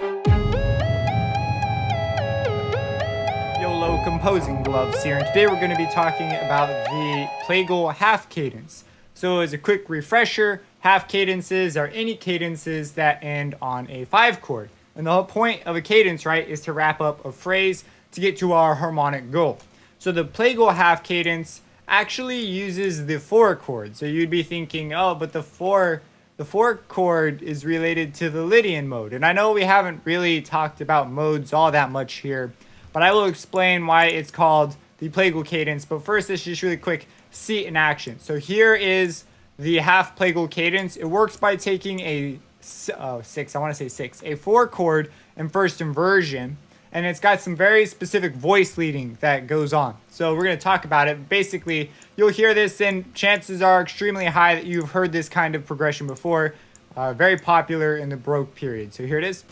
YOLO composing gloves here, and today we're going to be talking about the plagal half cadence. So as a quick refresher, half cadences are any cadences that end on a 5 chord. And the whole point of a cadence, right, is to wrap up a phrase to get to our harmonic goal. So the plagal half cadence actually uses the 4 chord. So you'd be thinking, oh, but the 4 chord is related to the Lydian mode. And I know we haven't really talked about modes all that much here, but I will explain why it's called the plagal cadence. But first, let's just really quick see it in action. So here is the half plagal cadence. It works by taking a 4 chord in first inversion, and it's got some very specific voice leading that goes on. So we're going to talk about it. Basically, you'll hear this, and chances are extremely high that you've heard this kind of progression before. Very popular in the Baroque period. So here it is.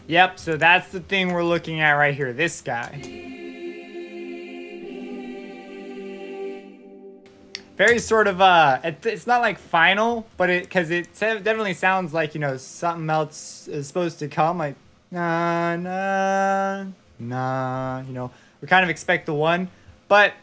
Yep, so that's the thing we're looking at right here, this guy. Very sort of, it's not like final, but because it definitely sounds like, you know, something else is supposed to come, like, na, na, na, you know. We kind of expect the one, but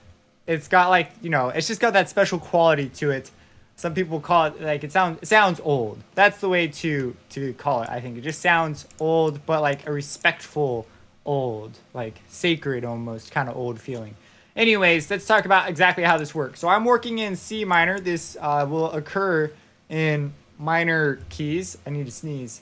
it's got like, you know, it's just got that special quality to it. Some people call it, like, it sounds old. That's the way to call it, I think. It just sounds old, but like a respectful old, like sacred almost, kind of old feeling. Anyways, let's talk about exactly how this works. So I'm working in C minor. This will occur in minor keys. I need to sneeze.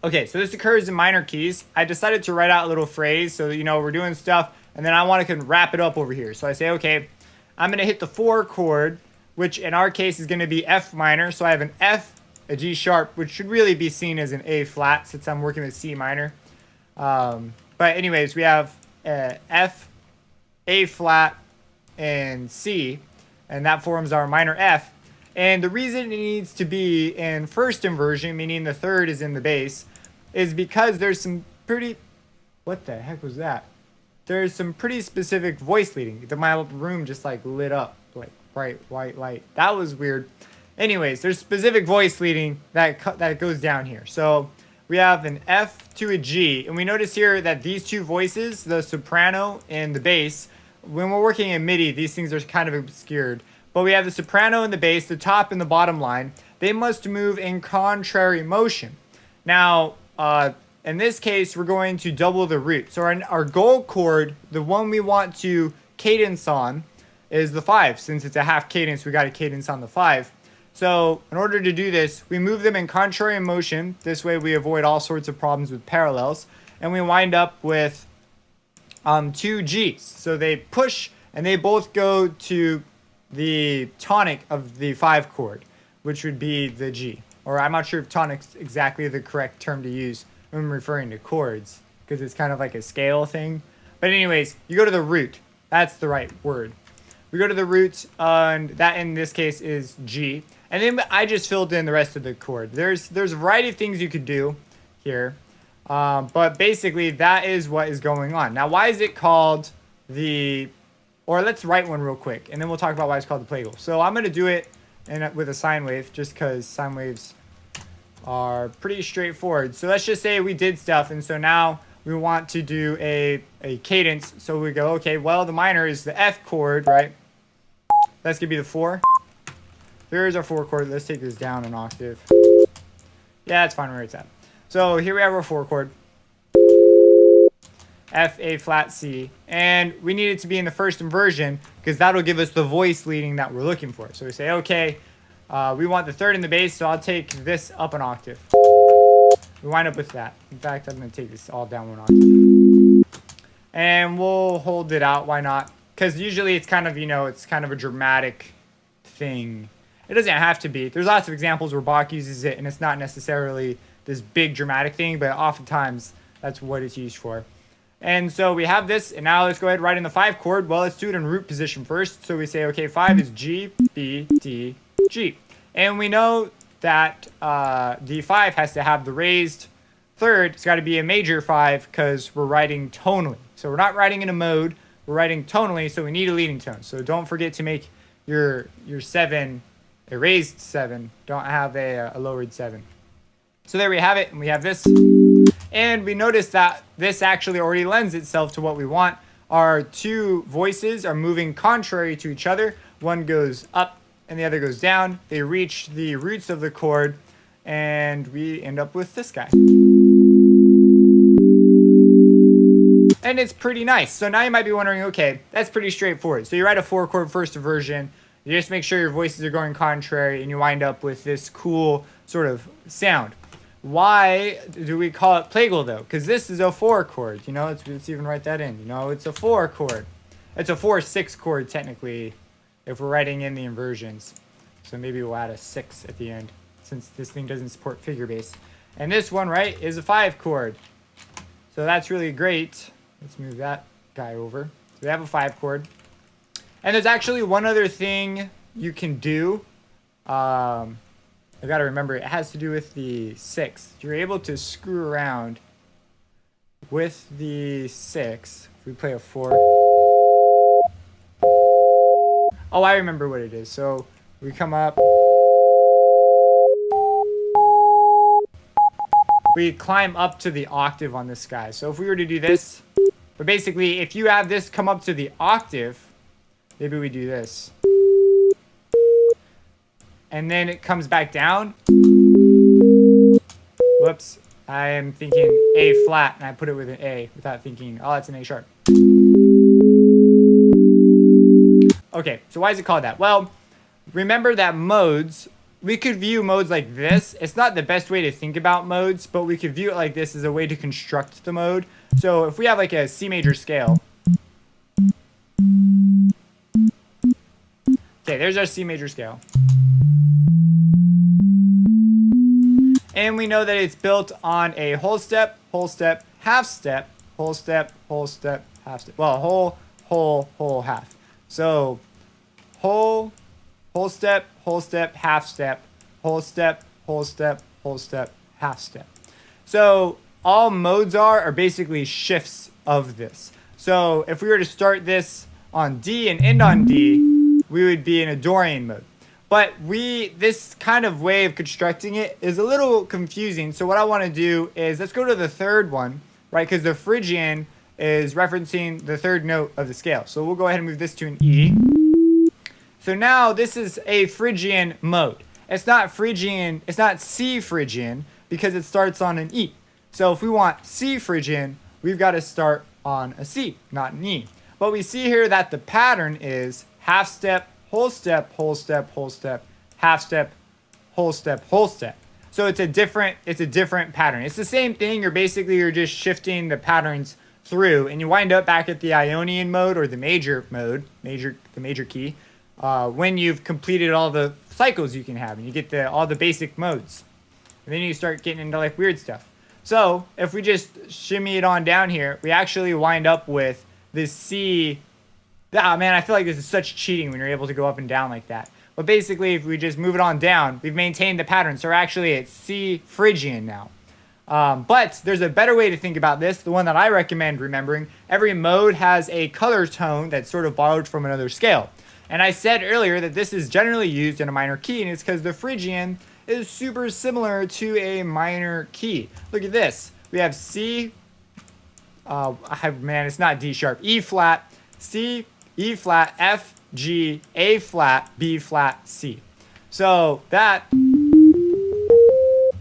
Okay, so this occurs in minor keys. I decided to write out a little phrase so that, you know, we're doing stuff, and then I want to wrap it up over here. So I say, okay, I'm going to hit the 4 chord, which in our case is going to be F minor. So I have an F, a G sharp, which should really be seen as an A flat since I'm working with C minor. But anyways, we have F, A flat, and C, and that forms our minor F. And the reason it needs to be in first inversion, meaning the third is in the bass, is because there's some pretty... What the heck was that? There's some pretty specific voice leading. My room just like lit up, like bright white light. That was weird. Anyways, there's specific voice leading that goes down here. So we have an F to a G, and we notice here that these two voices, the soprano and the bass, when we're working in Midi, these things are kind of obscured. But we have the soprano and the bass, the top and the bottom line. They must move in contrary motion. Now, in this case, we're going to double the root. So our goal chord, the one we want to cadence on, is the 5. Since it's a half cadence, we got to cadence on the 5. So in order to do this, we move them in contrary motion. This way we avoid all sorts of problems with parallels. And we wind up with 2 Gs. So they push, and they both go to the tonic of the 5 chord, which would be the G. Or I'm not sure if tonic's exactly the correct term to use when I'm referring to chords, because it's kind of like a scale thing. But anyways, you go to the root. That's the right word. We go to the root, and that in this case is G. And then I just filled in the rest of the chord. There's a variety of things you could do here. But basically, that is what is going on. Now, why is it called the... Or let's write one real quick, and then we'll talk about why it's called the plagal. So I'm going to do it with a sine wave, just because sine waves are pretty straightforward. So let's just say we did stuff, and so now we want to do a cadence. So we go, okay, well, the minor is the F chord, right? That's going to be the 4. There's our 4 chord. Let's take this down an octave. Yeah, it's fine where it's at. So here we have our 4 chord. F, A flat, C. And we need it to be in the first inversion because that'll give us the voice leading that we're looking for. So we say, okay, we want the 3rd in the bass, so I'll take this up an octave. We wind up with that. In fact, I'm going to take this all down 1 octave. And we'll hold it out. Why not? Because usually it's kind of, you know, it's kind of a dramatic thing. It doesn't have to be. There's lots of examples where Bach uses it, and it's not necessarily this big dramatic thing, but oftentimes that's what it's used for. And so we have this, and now let's go ahead and write in the 5 chord. Well, let's do it in root position first. So we say, okay, 5 is G, B, D, G. And we know that the 5 has to have the raised third, it's got to be a major 5 because we're writing tonally. So we're not writing in a mode, we're writing tonally, so we need a leading tone. So don't forget to make your 7 a raised 7. Don't have a lowered 7. So there we have it, and we have this. And we notice that this actually already lends itself to what we want. Our two voices are moving contrary to each other. One goes up and the other goes down. They reach the roots of the chord, and we end up with this guy. And it's pretty nice. So now you might be wondering, okay, that's pretty straightforward. So you write a 4-chord first inversion. You just make sure your voices are going contrary, and you wind up with this cool sort of sound. Why do we call it plagal though? Because this is a 4 chord. You know, let's even write that in. You know, it's a 4 chord. It's a 4/6 chord technically, if we're writing in the inversions. So maybe we'll add a 6 at the end, since this thing doesn't support figure bass. And this one, right, is a 5 chord. So that's really great. Let's move that guy over. So we have a 5 chord. And there's actually one other thing you can do. I gotta remember, it has to do with the 6. You're able to screw around with the 6. If we play a 4. Oh, I remember what it is. So we come up. We climb up to the octave on this guy. So if we were to do this, but basically, if you have this come up to the octave, maybe we do this. And then it comes back down. Whoops. I am thinking A flat, and I put it with an A without thinking, oh, it's an A sharp. Okay, so why is it called that? Well, remember that modes, we could view modes like this. It's not the best way to think about modes, but we could view it like this as a way to construct the mode. So if we have like a C major scale. Okay, there's our C major scale. And we know that it's built on a whole step, half step, whole step, half step. Well, whole, half. So whole step, half step, whole step, half step. So all modes are basically shifts of this. So if we were to start this on D and end on D, we would be in a Dorian mode. But this kind of way of constructing it is a little confusing. So what I want to do is, let's go to the third one, right? Because the Phrygian is referencing the third note of the scale. So we'll go ahead and move this to an E. So now this is a Phrygian mode. It's not Phrygian, it's not C Phrygian, because it starts on an E. So if we want C Phrygian, we've got to start on a C, not an E. But we see here that the pattern is half step, whole step, half step, whole step. So it's a different pattern. It's the same thing. You're just shifting the patterns through, and you wind up back at the Ionian mode, or the major mode, the major key, when you've completed all the cycles you can have, and you get all the basic modes. And then you start getting into like weird stuff. So if we just shimmy it on down here, we actually wind up with this C. Ah, man, I feel like this is such cheating when you're able to go up and down like that. But basically, if we just move it on down, we've maintained the pattern. So we're actually at C Phrygian now. But there's a better way to think about this, the one that I recommend remembering. Every mode has a color tone that's sort of borrowed from another scale. And I said earlier that this is generally used in a minor key, and it's because the Phrygian is super similar to a minor key. Look at this. We have C, man, it's not D sharp, E flat, C, E flat, F, G, A flat, B flat, C. So that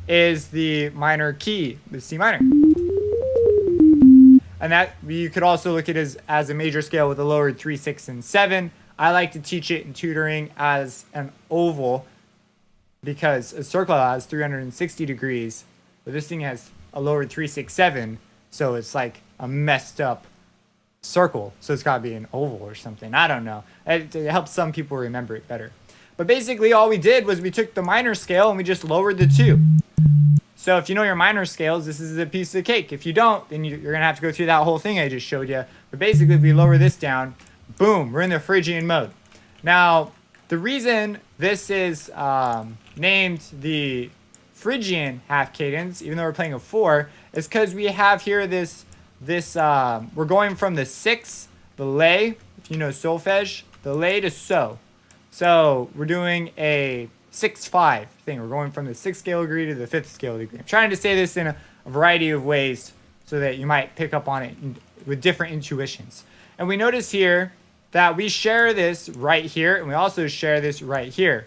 is the minor key, the C minor. And that you could also look at it as a major scale with a lowered 3, 6, and 7. I like to teach it in tutoring as an oval because a circle has 360 degrees, but this thing has a lowered 3, 6, 7. So it's like a messed up circle, so it's got to be an oval or something. I don't know. It helps some people remember it better. But basically all we did was we took the minor scale and we just lowered the 2. So if you know your minor scales, this is a piece of cake. If you don't, then you're going to have to go through that whole thing I just showed you. But basically if we lower this down, boom, we're in the Phrygian mode. Now, the reason this is named the Phrygian half cadence, even though we're playing a 4, is because we have here we're going from the 6, the lay, if you know solfege, the lay to so. So we're doing a 6-5 thing. We're going from the 6th scale degree to the 5th scale degree. I'm trying to say this in a variety of ways so that you might pick up on it with different intuitions. And we notice here that we share this right here, and we also share this right here.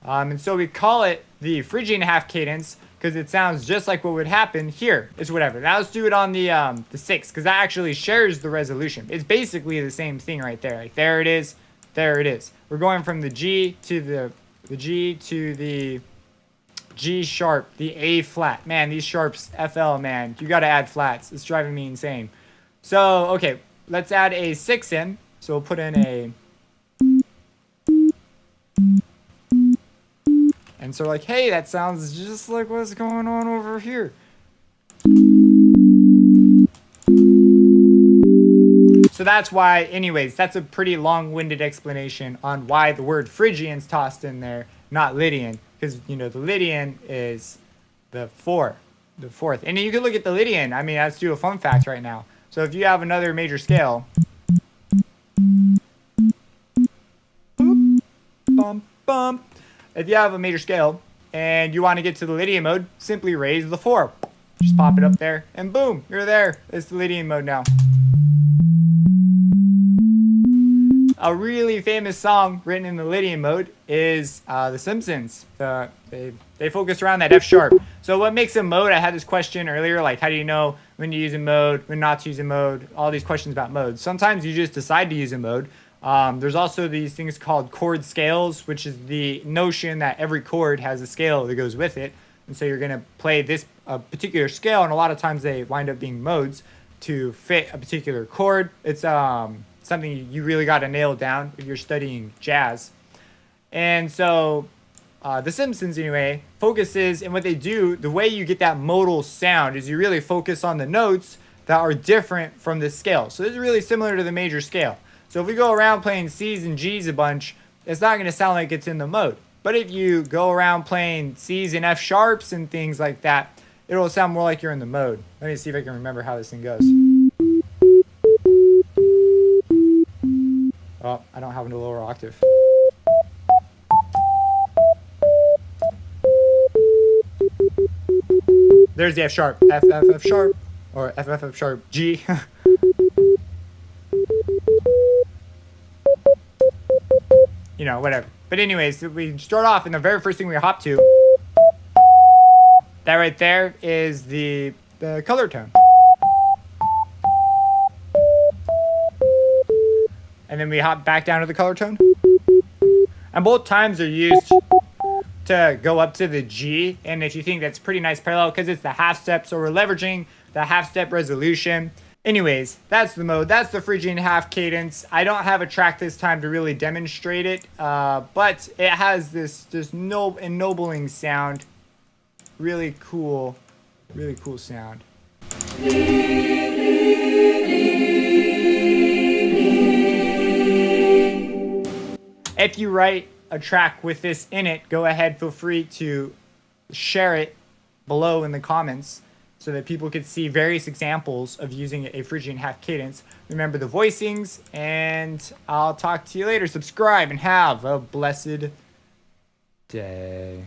And so we call it the Phrygian half cadence because it sounds just like what would happen here. It's whatever. Now let's do it on the 6th because that actually shares the resolution. It's basically the same thing right there. Like there it is, there it is. We're going from the G to the G to the G sharp, the A flat. Man, these sharps, FL, man, you got to add flats. It's driving me insane. So, okay, let's add a 6 in. So we'll put in a... And so like, hey, that sounds just like what's going on over here. So that's why, anyways, that's a pretty long-winded explanation on why the word Phrygian's tossed in there, not Lydian. Because, you know, the Lydian is the 4, the 4th. And you can look at the Lydian. I mean, let's do a fun fact right now. So if you have another major scale... Boop, bump, bump. If you have a major scale and you want to get to the Lydian mode, simply raise the 4. Just pop it up there and boom, you're there. It's the Lydian mode now. A really famous song written in the Lydian mode is The Simpsons. They focus around that F sharp. So what makes a mode? I had this question earlier, like how do you know when to use a mode, when not to use a mode, all these questions about modes. Sometimes you just decide to use a mode. There's also these things called chord scales, which is the notion that every chord has a scale that goes with it. And so you're going to play this particular scale, and a lot of times they wind up being modes to fit a particular chord. It's something you really got to nail down if you're studying jazz. And so The Simpsons, anyway, focuses, and what they do, the way you get that modal sound is you really focus on the notes that are different from the scale. So this is really similar to the major scale. So if we go around playing C's and G's a bunch, it's not going to sound like it's in the mode. But if you go around playing C's and F sharps and things like that, it'll sound more like you're in the mode. Let me see if I can remember how this thing goes. Oh, I don't have a lower octave. There's the F sharp, F, F, F sharp, or F, F, F sharp, G. You know, whatever. But anyways, we start off, and the very first thing we hop to, that right there is the color tone. And then we hop back down to the color tone. And both times are used to go up to the G. And if you think that's pretty nice parallel, because it's the half step, so we're leveraging the half step resolution. Anyways, that's the mode. That's the Phrygian half cadence. I don't have a track this time to really demonstrate it, but it has this ennobling sound. Really cool sound. If you write a track with this in it, go ahead, feel free to share it below in the comments so that people could see various examples of using a Phrygian half cadence. Remember the voicings, and I'll talk to you later. Subscribe and have a blessed day.